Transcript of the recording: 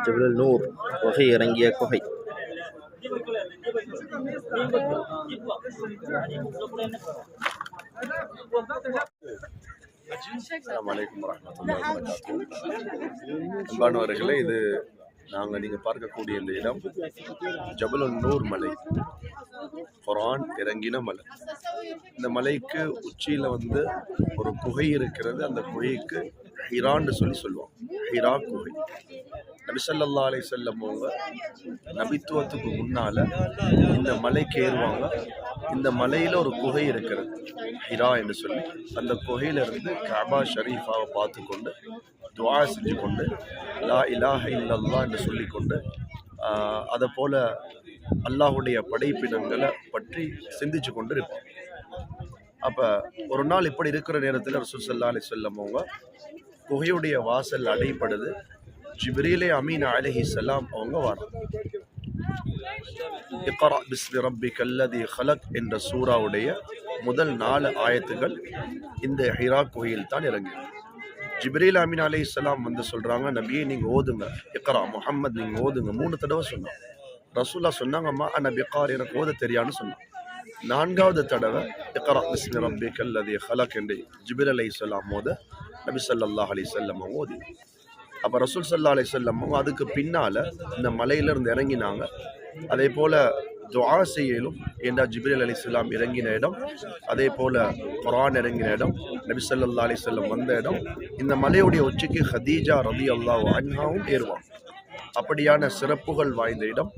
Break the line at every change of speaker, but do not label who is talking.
ஜபலுல் நூர் வகை இறங்கிய குகை. அஸ்ஸலாமு அலைக்கும் வரஹ்மத்துல்லாஹி வபரகாத்துஹு. அன்பானவர்களே, இது நீங்கள் பார்க்கக்கூடிய இந்த இடம் ஜபலுல் நூர் மலை, குர்ஆன் இறங்கின மலை. இந்த மலைக்கு உச்சியில் ஒரு குகை இருக்கிறது. அந்த குகைக்கு ஹிரான்னு சொல்லுவாங்க. ஹிரா குகை. நபி ஸல்லல்லாஹு அலைஹி வஸல்லம் அவங்க நபித்துவத்துக்கு முன்னால இந்த மலைக்கு ஏறுவாங்க. இந்த மலையில ஒரு குகை இருக்கிறது, ஹிரா என்று சொல்லி. அந்த குகையிலிருந்து கஅபா ஷரீஃபாவை பார்த்து கொண்டு துஆ செஞ்சு கொண்டு லா இலாஹ இல்லல்லாஹ் என்று சொல்லிக்கொண்டு அதை போல அல்லாஹுடைய படைப்பினங்களை பற்றி சிந்திச்சு கொண்டு இருப்பாங்க. அப்போ ஒரு நாள் இப்படி இருக்கிற நேரத்தில் ரசூல் ஸல்லல்லாஹு அலைஹி வஸல்லம் அவங்க குகையுடைய வாசல் அடைப்படுது. ஜிப்ரீல் அமீன் அலைஹிஸ்ஸலாம் அவங்க வராங்க. இக்ரா பிஸ்மி ரப்பிக்கல்லதி ஹலக் என்ற சூராவுடைய முதல் 4 ஆயத்துகள் இந்த ஹிரா குகையில் தான் இறங்கி. ஜிப்ரீல் அமீன் அலைஹிஸ்ஸலாம் சொல்கிறாங்க, நபியே நீங்கள் ஓதுங்க, இக்ரா முஹம்மது நீங்கள் ஓதுங்க. 3 தடவை சொன்னாங்க. ரசூல்லா சொன்னாங்கம்மா அன பிகார், எனக்கு ஓத தெரியான்னு சொன்னாங்க. 4வது தடவை இக்ரா பிஸ்மி ரப்பிக்கல்லதி ஹலக் என்று ஜிப்ரீல் அலைஹிஸ்ஸலாம் ஓத நபி ஸல்லல்லாஹு அலைஹி வஸல்லம் ஓதி. அப்போ ரசூல் ஸல்லல்லாஹு அலைஹி வஸல்லம் அதுக்கு பின்னால் இந்த மலையிலிருந்து இறங்கினாங்க. அதே போல் துஆ செய்யலும் என்ற ஜிப்ரீல் அலைஹிஸ்ஸலாம் இறங்கின இடம், அதே போல் குர்ஆன் இறங்கின இடம், நபி ஸல்லல்லாஹு அலைஹி வஸல்லம் வந்த இடம். இந்த மலையுடைய உச்சிக்கு ஹதீஜா ரலியல்லாஹு அன்ஹாவும் ஏறுவாங்க. அப்படியான சிறப்புகள் வாய்ந்த இடம்.